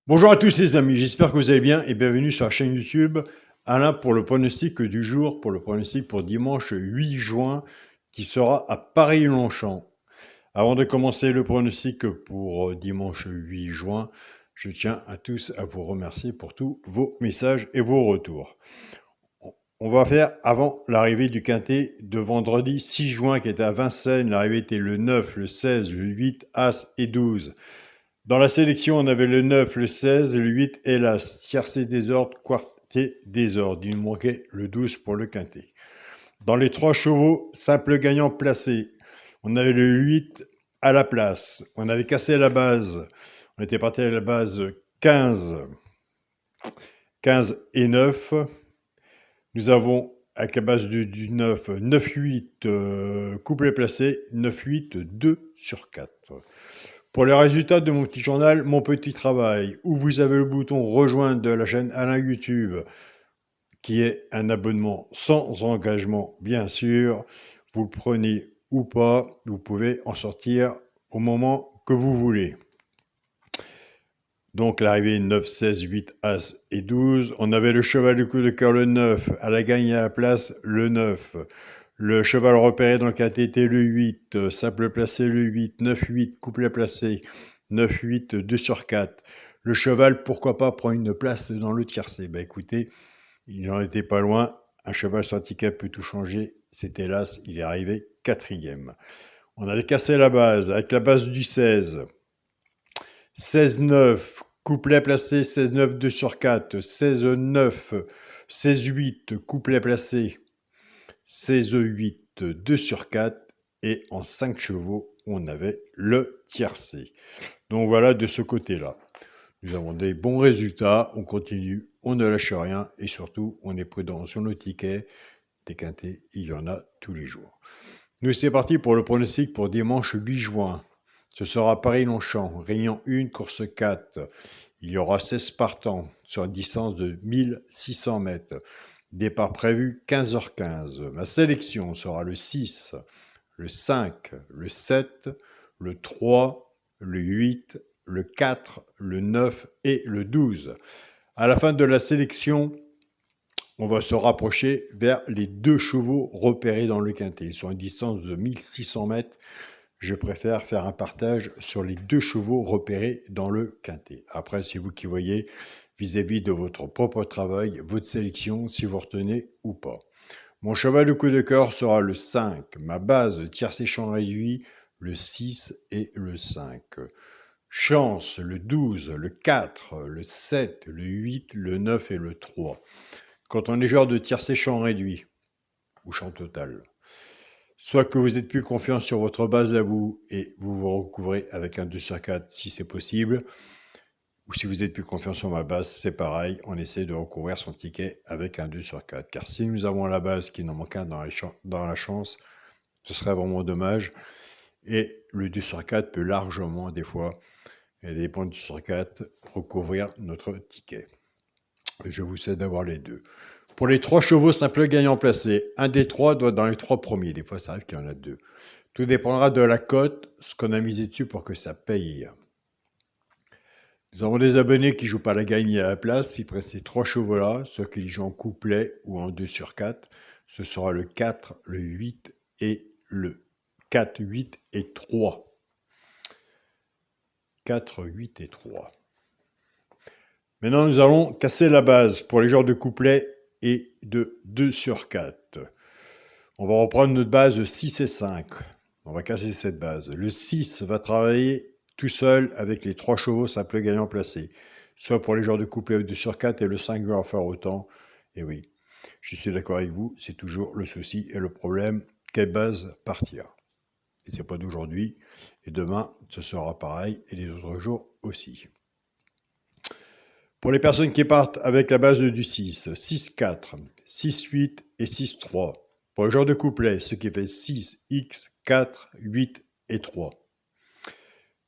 Bonjour à tous les amis, j'espère que vous allez bien et bienvenue sur la chaîne YouTube Alain pour le pronostic du jour, pour le pronostic pour dimanche 8 juin qui sera à Paris-Longchamp. Avant de commencer le pronostic pour dimanche 8 juin, je tiens à tous à vous remercier pour tous vos messages et vos retours. On va faire avant l'arrivée du quintet de vendredi 6 juin qui était à Vincennes. L'arrivée était le 9, le 16, le 8, As et 12. Dans la sélection, on avait le 9, le 16, le 8 et l'As. Tiercé désordre, quarté désordre. Il nous manquait le 12 pour le quintet. Dans les 3 chevaux, simple gagnant placé, on avait le 8 à la place. On avait cassé la base. On était parti à la base 15 et 9. Nous avons avec la base du 9, 9-8, couplet placé, 9-8, 2 sur 4. Pour les résultats de mon petit journal, mon petit travail, où vous avez le bouton rejoindre de la chaîne Alain YouTube, qui est un abonnement sans engagement, bien sûr. Vous le prenez ou pas, vous pouvez en sortir au moment que vous voulez. Donc l'arrivée 9, 16, 8, As et 12. On avait le cheval du coup de cœur le 9, à la gagne à la place le 9. Le cheval repéré dans le KTT le 8, simple placé le 8, 9, 8, couplet placé, 9, 8, 2 sur 4. Le cheval, pourquoi pas, prend une place dans le tiercé. Ben écoutez, il n'en était pas loin. Un cheval sur ticket peut tout changer. C'est hélas, il est arrivé 4e. On avait cassé la base avec la base du 16. 16-9, couplet placé, 16-9, 2 sur 4, 16-9, 16-8, couplet placé, 16-8, 2 sur 4, et en 5 chevaux, on avait le tiercé. Donc voilà de ce côté-là. Nous avons des bons résultats, on continue, on ne lâche rien, et surtout, on est prudent sur nos tickets. Des quintés, il y en a tous les jours. Nous, c'est parti pour le pronostic pour dimanche 8 juin. Ce sera Paris-Longchamp, Réunion 1, course 4. Il y aura 16 partants sur une distance de 1600 mètres. Départ prévu 15h15. Ma sélection sera le 6, le 5, le 7, le 3, le 8, le 4, le 9 et le 12. À la fin de la sélection, on va se rapprocher vers les 2 chevaux repérés dans le quintet. Sur une distance de 1600 mètres, je préfère faire un partage sur les 2 chevaux repérés dans le quintet. Après, c'est vous qui voyez vis-à-vis de votre propre travail, votre sélection, si vous retenez ou pas. Mon cheval de coup de cœur sera le 5. Ma base tiercé champ réduit, le 6 et le 5. Chance, le 12, le 4, le 7, le 8, le 9 et le 3. Quand on est joueur de tiercé champ réduit, ou champ total, soit que vous êtes plus confiant sur votre base à vous et vous vous recouvrez avec un 2 sur 4 si c'est possible, ou si vous êtes plus confiant sur ma base, c'est pareil, on essaie de recouvrir son ticket avec un 2 sur 4. Car si nous avons la base qui n'en manque un dans la chance, ce serait vraiment dommage. Et le 2 sur 4 peut largement, des fois, et des points 2 sur 4, recouvrir notre ticket. Je vous cède d'avoir les deux. Pour les 3 chevaux simple gagnant placé, un des 3 doit être dans les 3 premiers. Des fois, ça arrive qu'il y en a 2. Tout dépendra de la cote, ce qu'on a misé dessus pour que ça paye. Nous avons des abonnés qui ne jouent pas la gagne à la place. Ils prennent ces 3 chevaux-là, ceux qui jouent en couplet ou en 2 sur 4. Ce sera le 4, le 8 et le 4, 8 et 3. 4, 8 et 3. Maintenant, nous allons casser la base pour les genres de couplet et de 2 sur 4. On va reprendre notre base 6 et 5. On va casser cette base. Le 6 va travailler tout seul avec les 3 chevaux simple gagnant placé. Soit pour les genres de couplet 2 sur 4 et le 5 va en faire autant. Et oui, je suis d'accord avec vous, c'est toujours le souci et le problème. Quelle base partir? Et c'est pas d'aujourd'hui. Et demain, ce sera pareil. Et les autres jours aussi. Pour les personnes qui partent avec la base du 6, 6-4, 6-8 et 6-3. Pour le genre de couplet, ce qui fait 6, X, 4, 8 et 3.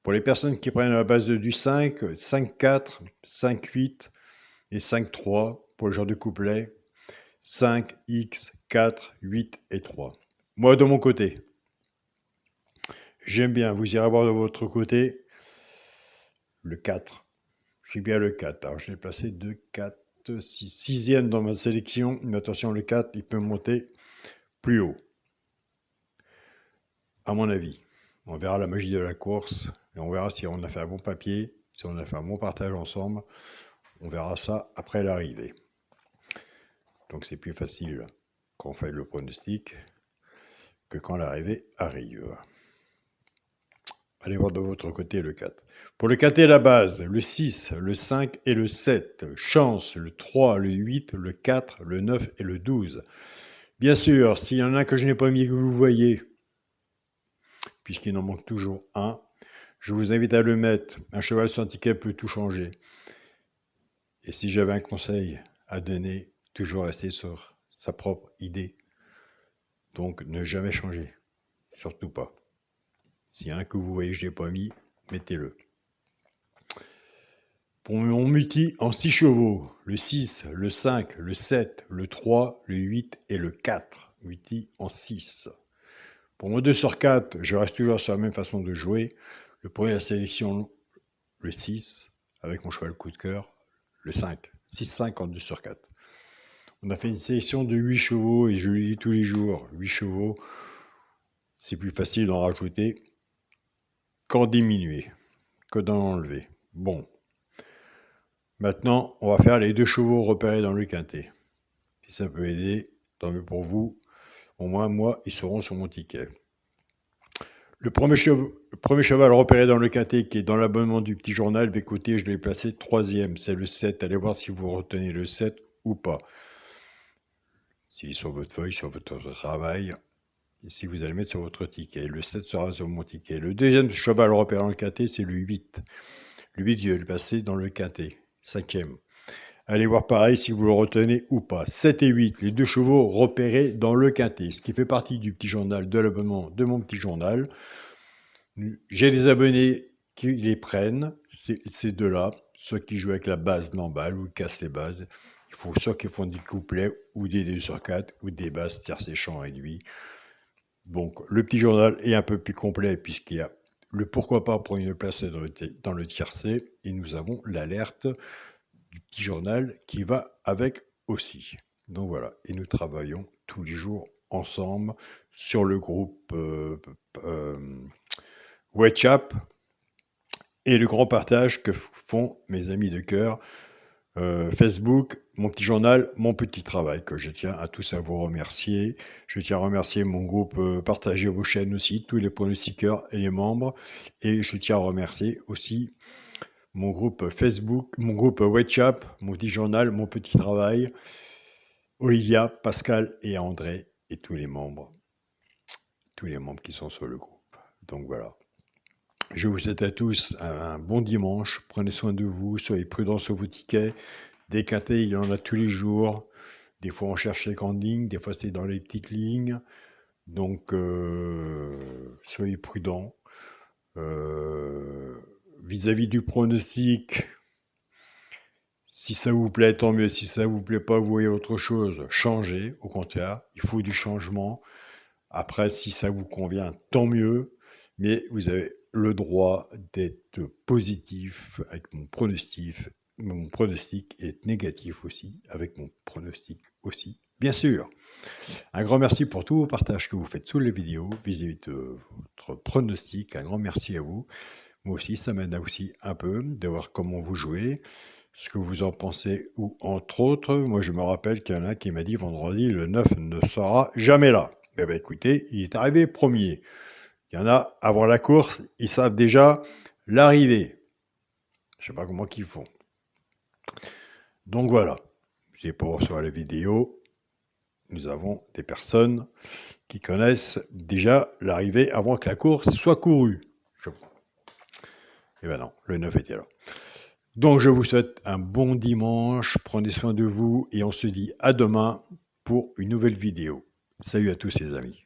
Pour les personnes qui prennent la base du 5, 5-4, 5-8 et 5-3. Pour le genre de couplet, 5, X, 4, 8 et 3. Moi, de mon côté, j'aime bien, vous irez voir de votre côté, le 4. j'ai bien le 4. Alors, je l'ai placé 2, 4, 6. Sixième dans ma sélection. Mais attention, le 4, il peut monter plus haut. À mon avis. On verra la magie de la course. Et on verra si on a fait un bon papier, si on a fait un bon partage ensemble. On verra ça après l'arrivée. Donc, c'est plus facile quand on fait le pronostic que quand l'arrivée arrive. Allez voir de votre côté le 4. Pour le 4 et la base, le 6, le 5 et le 7. Chance, le 3, le 8, le 4, le 9 et le 12. Bien sûr, s'il y en a que je n'ai pas mis que vous voyez, puisqu'il en manque toujours un, je vous invite à le mettre. Un cheval sans ticket peut tout changer. Et si j'avais un conseil à donner, toujours rester sur sa propre idée. Donc ne jamais changer. Surtout pas. S'il y en a que vous voyez que je n'ai pas mis, mettez-le. Pour mon multi en 6 chevaux, le 6, le 5, le 7, le 3, le 8 et le 4. Multi en 6. Pour mon 2 sur 4, je reste toujours sur la même façon de jouer. Le premier de la sélection, le 6, avec mon cheval coup de cœur, le 5. 6-5 en 2 sur 4. On a fait une sélection de 8 chevaux et je le dis tous les jours, 8 chevaux, c'est plus facile d'en rajouter qu'en diminuer, que d'en enlever. Bon. Maintenant, on va faire les 2 chevaux repérés dans le quintet. Si ça peut aider, tant mieux pour vous. Au moins, moi, ils seront sur mon ticket. Le premier cheval repéré dans le quintet qui est dans l'abonnement du petit journal, écoutez, je l'ai placé 3e, c'est le 7. Allez voir si vous retenez le 7 ou pas. S'il est sur votre feuille, sur votre travail, et si vous allez mettre sur votre ticket. Le 7 sera sur mon ticket. Le deuxième cheval repéré dans le quintet, c'est le 8. Le 8, je vais le passer dans le quintet, 5e. Allez voir pareil si vous le retenez ou pas. 7 et 8, les 2 chevaux repérés dans le quintet, ce qui fait partie du petit journal, de l'abonnement de mon petit journal. J'ai des abonnés qui les prennent, ces deux-là, ceux qui jouent avec la base n'emballe ou cassent les bases. Il faut ceux qui font des couplets ou des 2 sur 4 ou des basses tierces chants réduits. Donc le petit journal est un peu plus complet puisqu'il y a le pourquoi pas pour une place dans le tiercé et nous avons l'alerte du petit journal qui va avec aussi. Donc voilà, et nous travaillons tous les jours ensemble sur le groupe WhatsApp et le grand partage que font mes amis de cœur, Facebook, mon petit journal, mon petit travail, que je tiens à tous à vous remercier. Je tiens à remercier mon groupe Partagez vos chaînes aussi, tous les pronostiqueurs et les membres. Et je tiens à remercier aussi mon groupe Facebook, mon groupe WhatsApp, mon petit journal, mon petit travail, Olivia, Pascal et André et tous les membres qui sont sur le groupe. Donc voilà. Je vous souhaite à tous un bon dimanche. Prenez soin de vous, soyez prudents sur vos tickets. Des quintés, il y en a tous les jours. Des fois, on cherche les grandes lignes, des fois, c'est dans les petites lignes. Donc, soyez prudents. Vis-à-vis du pronostic, si ça vous plaît, tant mieux. Si ça vous plaît pas, vous voyez autre chose, changez. Au contraire, il faut du changement. Après, si ça vous convient, tant mieux. Mais vous avez le droit d'être positif avec mon pronostic. Mon pronostic est négatif aussi, avec mon pronostic aussi, bien sûr. Un grand merci pour tous vos partages que vous faites sous les vidéos vis-à-vis de votre pronostic. Un grand merci à vous. Moi aussi, ça m'aide aussi un peu de voir comment vous jouez, ce que vous en pensez, ou entre autres, moi je me rappelle qu'il y en a qui m'a dit vendredi, le 9 ne sera jamais là. Eh bien écoutez, il est arrivé premier. Il y en a, avant la course, ils savent déjà l'arrivée. Je ne sais pas comment qu'ils font. Donc voilà, c'est pour recevoir la vidéo. Nous avons des personnes qui connaissent déjà l'arrivée avant que la course soit courue. Et bien non, le 9 était là. Donc je vous souhaite un bon dimanche, prenez soin de vous et on se dit à demain pour une nouvelle vidéo. Salut à tous les amis.